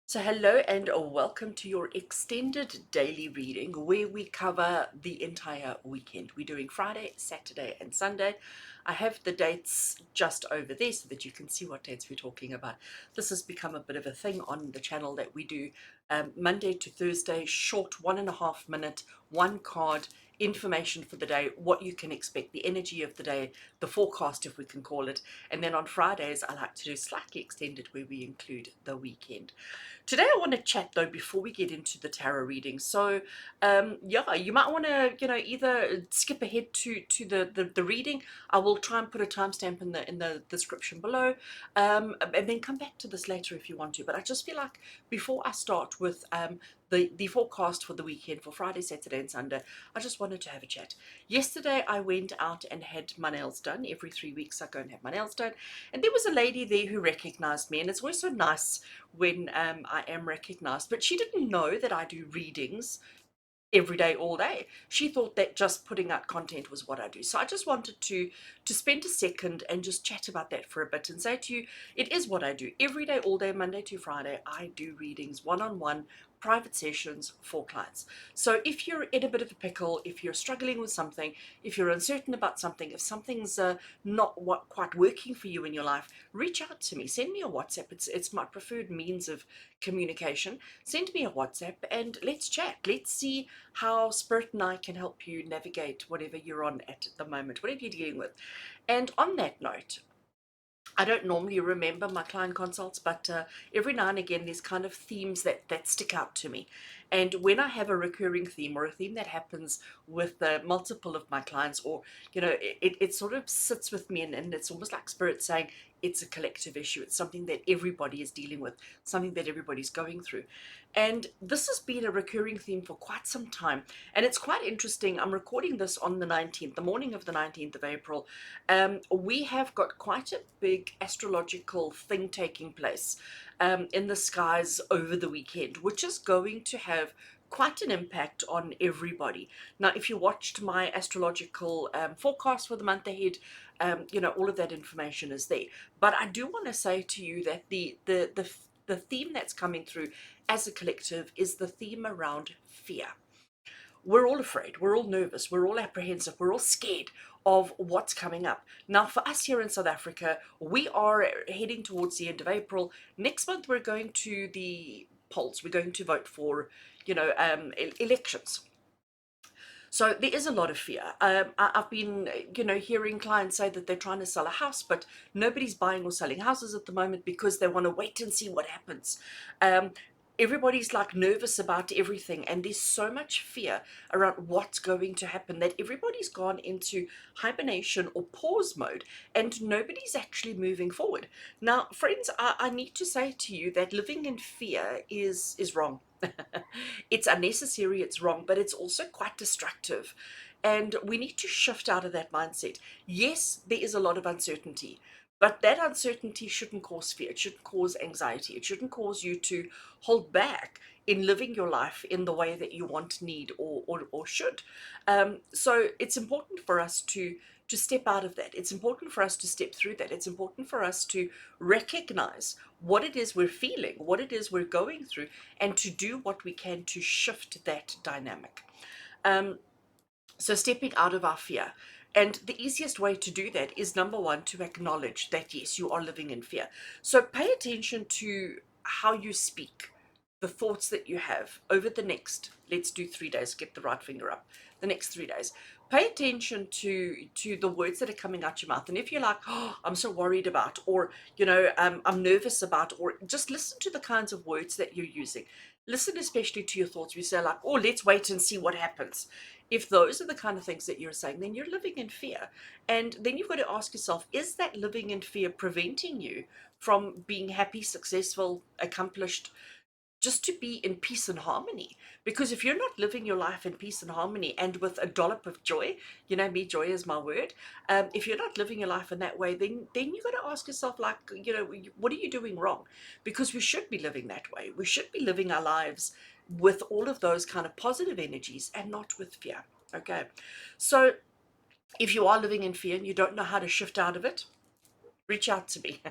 So hello and welcome to your extended daily reading where we cover the entire weekend. We're doing Friday, Saturday and Sunday. I have the dates just over there so that you can see what dates we're talking about. This has become a bit of a thing on the channel that we do Monday to Thursday, short 1.5 minute, one card, information for the day, what you can expect, the energy of the day, the forecast if we can call it. And then on Fridays I like to do slightly extended where we include the weekend. Today I want to chat though before we get into the tarot reading. So yeah, you might want to either skip ahead to the reading. I will try and put a timestamp in the description below, and then come back to this later if you want to. But I just feel like before I start with the forecast for the weekend for Friday, Saturday, and Sunday, I just wanted to have a chat. Yesterday I went out and had my nails done. Every 3 weeks I go and have my nails done, and there was a lady there who recognized me, and it's always so nice when I am recognized. But she didn't know that I do readings every day, all day. She thought that just putting out content was what I do. So I just wanted to spend a second and just chat about that for a bit and say to you, it is what I do. Every day, all day, Monday to Friday, I do readings one-on-one, private sessions for clients. So if you're in a bit of a pickle, if you're struggling with something, if you're uncertain about something, if something's not quite working for you in your life, reach out to me. Send me a WhatsApp. It's my preferred means of communication. Send me a WhatsApp and let's chat. Let's see how Spirit and I can help you navigate whatever you're on at the moment, whatever you're dealing with. And on that note, I don't normally remember my client consults, but every now and again there's kind of themes that stick out to me. And when I have a recurring theme or a theme that happens with multiple of my clients, or it sort of sits with me, and it's almost like Spirit saying it's a collective issue. It's something that everybody is dealing with, something that everybody's going through. And this has been a recurring theme for quite some time. And it's quite interesting. I'm recording this on the 19th, the morning of the 19th of April. We have got quite a big astrological thing taking place in the skies over the weekend, which is going to have quite an impact on everybody. Now, if you watched my astrological forecast for the month ahead, all of that information is there. But I do want to say to you that the theme that's coming through as a collective is the theme around fear. We're all afraid, we're all nervous, we're all apprehensive, we're all scared of what's coming up. Now, for us here in South Africa, we are heading towards the end of April. Next month, we're going to the polls. We're going to vote for, elections. So there is a lot of fear. I've been, hearing clients say that they're trying to sell a house, but nobody's buying or selling houses at the moment because they want to wait and see what happens. Um, Everybody's like nervous about everything, and there's so much fear around what's going to happen that everybody's gone into hibernation or pause mode, and nobody's actually moving forward. Now, friends, I need to say to you that living in fear is wrong. It's unnecessary, it's wrong, but it's also quite destructive. And we need to shift out of that mindset. Yes, there is a lot of uncertainty, but that uncertainty shouldn't cause fear. It shouldn't cause anxiety. It shouldn't cause you to hold back in living your life in the way that you want, need, or should. So it's important for us to step out of that. It's important for us to step through that. It's important for us to recognize what it is we're feeling, what it is we're going through, and to do what we can to shift that dynamic. Um, so stepping out of our fear. And the easiest way to do that is, number one, to acknowledge that yes, you are living in fear. So pay attention to how you speak, the thoughts that you have over the next, let's do 3 days, get the right finger up, the next 3 days. Pay attention to the words that are coming out your mouth. And if you're like, oh, I'm so worried about, or, I'm nervous about, or just listen to the kinds of words that you're using. Listen especially to your thoughts. We say like, oh, let's wait and see what happens. If those are the kind of things that you're saying, then you're living in fear. And then you've got to ask yourself, is that living in fear preventing you from being happy, successful, accomplished, just to be in peace and harmony? Because if you're not living your life in peace and harmony and with a dollop of joy, me, joy is my word. If you're not living your life in that way, then you've got to ask yourself, like, what are you doing wrong? Because we should be living that way. We should be living our lives with all of those kind of positive energies and not with fear. Okay, so if you are living in fear and you don't know how to shift out of it, Reach out to me.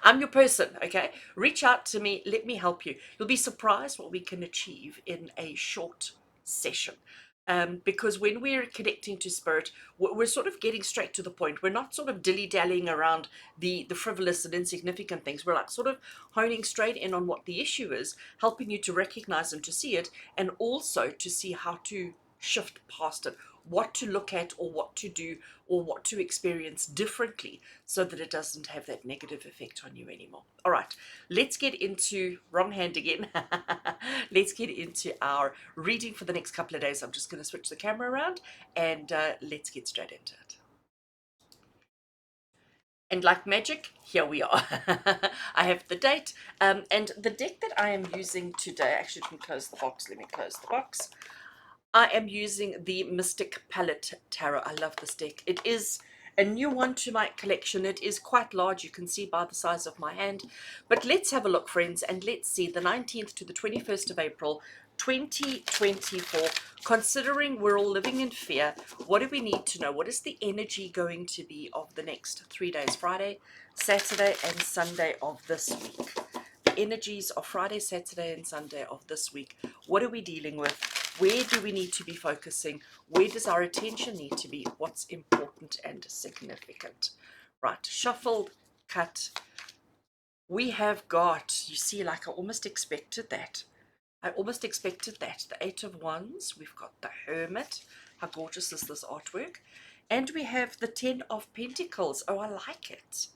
I'm your person, okay? Reach out to me. Let me help you. You'll be surprised what we can achieve in a short session. Because when we're connecting to spirit, we're sort of getting straight to the point. We're not sort of dilly-dallying around the frivolous and insignificant things. We're like sort of honing straight in on what the issue is, helping you to recognize and to see it, and also to see how to shift past it, what to look at or what to do or what to experience differently so that it doesn't have that negative effect on you anymore. All right, let's get into, wrong hand again, let's get into our reading for the next couple of days. I'm just going to switch the camera around and let's get straight into it. And like magic, here we are. I have the date, and the deck that I am using today, actually, let me close the box. Let me close the box. I am using the Mystic Palette Tarot. I love this deck. It is a new one to my collection. It is quite large, you can see by the size of my hand. But let's have a look, friends, and let's see the 19th to the 21st of April, 2024. Considering we're all living in fear, what do we need to know? What is the energy going to be of the next 3 days, Friday, Saturday, and Sunday of this week? The energies of Friday, Saturday, and Sunday of this week. What are we dealing with? Where do we need to be focusing? Where does our attention need to be? What's important and significant? Right, shuffled, cut. We have got, you see, like I almost expected that. I almost expected that. The Eight of Wands, we've got the Hermit. How gorgeous is this artwork? And we have the Ten of Pentacles. Oh, I like it.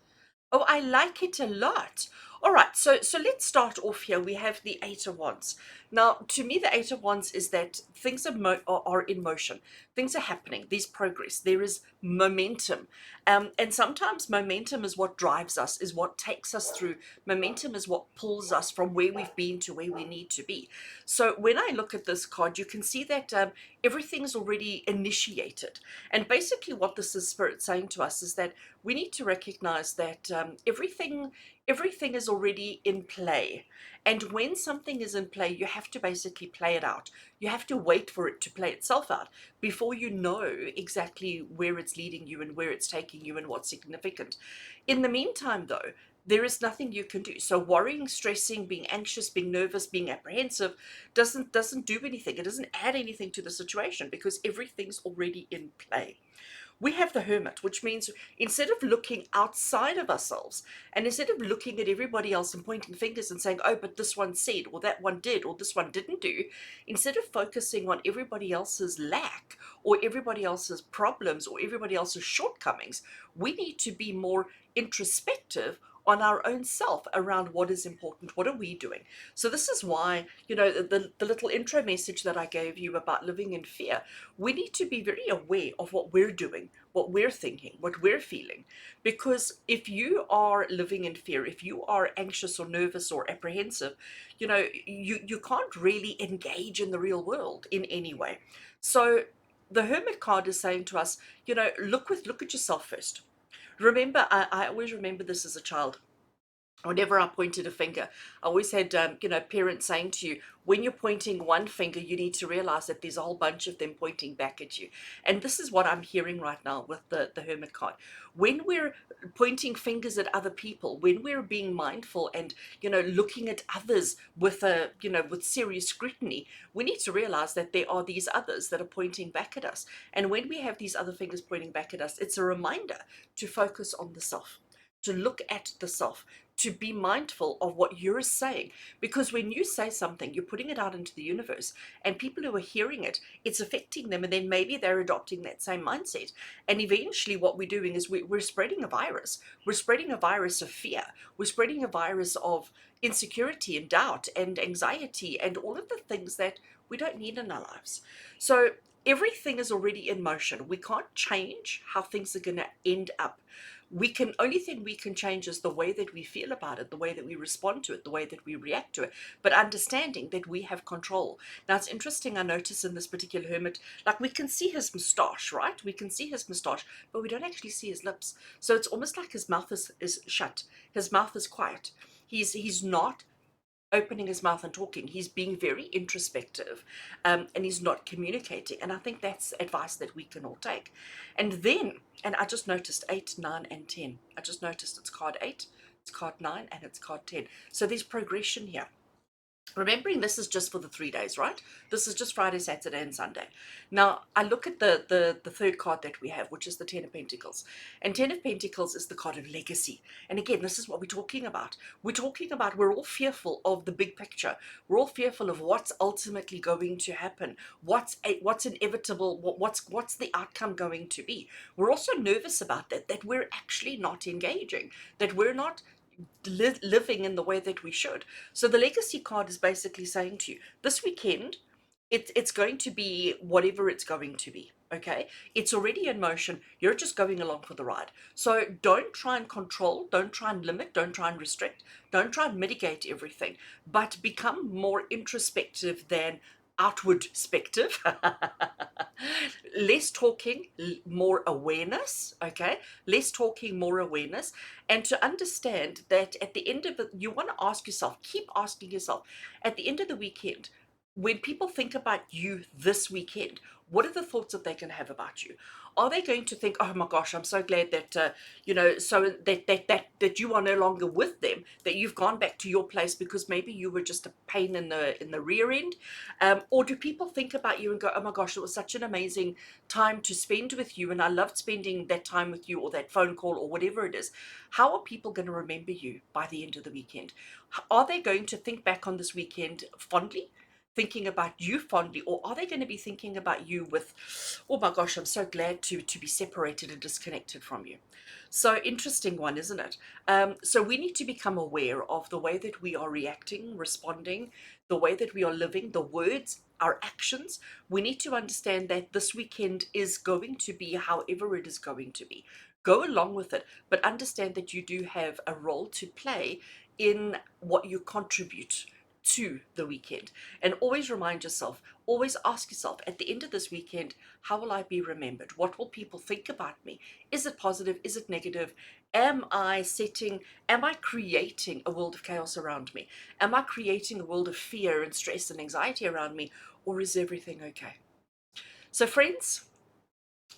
Oh, I like it a lot. All right, so let's start off here. We have the Eight of Wands. Now, to me, the Eight of Wands is that things are in motion. Things are happening. There's progress. There is momentum. And sometimes momentum is what drives us, is what takes us through. Momentum is what pulls us from where we've been to where we need to be. So when I look at this card, you can see that everything's already initiated. And basically what this is Spirit saying to us is that we need to recognize that everything is already in play. And when something is in play, you have to basically play it out. You have to wait for it to play itself out before you know exactly where it's leading you and where it's taking you and what's significant. In the meantime, though, there is nothing you can do. So worrying, stressing, being anxious, being nervous, being apprehensive doesn't do anything. It doesn't add anything to the situation because everything's already in play. We have the Hermit, which means instead of looking outside of ourselves and instead of looking at everybody else and pointing fingers and saying, oh, but this one said, or that one did, or this one didn't do, instead of focusing on everybody else's lack or everybody else's problems or everybody else's shortcomings, we need to be more introspective on our own self around what is important. What are we doing? So this is why, you know, the little intro message that I gave you about living in fear, we need to be very aware of what we're doing, what we're thinking, what we're feeling. Because if you are living in fear, if you are anxious or nervous or apprehensive, you know, you can't really engage in the real world in any way. So the Hermit card is saying to us, you know, look at yourself first. Remember, I always remember this as a child. Whenever I pointed a finger, I always had, you know, parents saying to you, when you're pointing one finger, you need to realize that there's a whole bunch of them pointing back at you. And this is what I'm hearing right now with the Hermit card. When we're pointing fingers at other people, when we're being mindful and, you know, looking at others with with serious scrutiny, we need to realize that there are these others that are pointing back at us. And when we have these other fingers pointing back at us, it's a reminder to focus on the self, to look at the self, to be mindful of what you're saying. Because when you say something, you're putting it out into the universe, and people who are hearing it, it's affecting them, and then maybe they're adopting that same mindset. And eventually what we're doing is we're spreading a virus. We're spreading a virus of fear. We're spreading a virus of insecurity and doubt and anxiety and all of the things that we don't need in our lives. So everything is already in motion. We can't change how things are going to end up. Only thing we can change is the way that we feel about it, the way that we respond to it, the way that we react to it, but understanding that we have control. Now it's interesting, I notice in this particular Hermit, like we can see his moustache, right? We can see his moustache, but we don't actually see his lips. So it's almost like his mouth is shut. His mouth is quiet. He's not opening his mouth and talking. He's being very introspective, and he's not communicating. And I think that's advice that we can all take. And then, and I just noticed 8, 9, and 10. I just noticed it's card 8, it's card 9, and it's card 10. So there's progression here. Remembering this is just for the 3 days, right? This is just Friday, Saturday, and Sunday. Now, I look at the third card that we have, which is the Ten of Pentacles. And Ten of Pentacles is the card of legacy. And again, this is what we're talking about. We're all fearful of the big picture. We're all fearful of what's ultimately going to happen, what's inevitable, what's the outcome going to be. We're also nervous about that we're actually not engaging, that we're not living in the way that we should. So the legacy card is basically saying to you, this weekend, it's going to be whatever it's going to be. Okay, it's already in motion. You're just going along for the ride. So don't try and control, don't try and limit, don't try and restrict, don't try and mitigate everything, but become more introspective than outward spective. Less talking, more awareness. Okay, less talking, more awareness. And to understand that at the end of it, you want to ask yourself, keep asking yourself, at the end of the weekend, when people think about you this weekend, what are the thoughts that they can have about you? Are they going to think, oh my gosh, I'm so glad that so that you are no longer with them, that you've gone back to your place because maybe you were just a pain in the rear end, or do people think about you and go, oh my gosh, it was such an amazing time to spend with you, and I loved spending that time with you, or that phone call, or whatever it is? How are people going to remember you by the end of the weekend? Are they going to think back on this weekend fondly, thinking about you fondly, or are they going to be thinking about you with, oh my gosh, I'm so glad to be separated and disconnected from you? So interesting one, isn't it? So we need to become aware of the way that we are reacting, responding, the way that we are living, the words, our actions. We need to understand that this weekend is going to be however it is going to be. Go along with it, but understand that you do have a role to play in what you contribute to the weekend. And always remind yourself, always ask yourself, at the end of this weekend, how will I be remembered? What will people think about me? Is it positive? Is it negative? Am I creating a world of chaos around me? Am I creating a world of fear and stress and anxiety around me? Or is everything okay? So friends,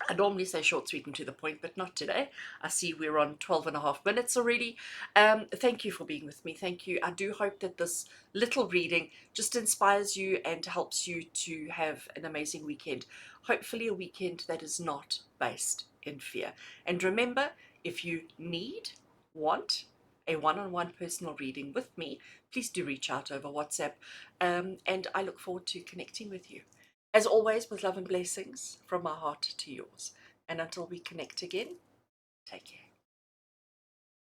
I normally say short, sweet, and to the point, but not today. I see we're on 12 and a half minutes already. Thank you for being with me. Thank you. I do hope that this little reading just inspires you and helps you to have an amazing weekend. Hopefully a weekend that is not based in fear. And remember, if you want a one-on-one personal reading with me, please do reach out over WhatsApp. And I look forward to connecting with you. As always, with love and blessings from my heart to yours. And until we connect again, take care.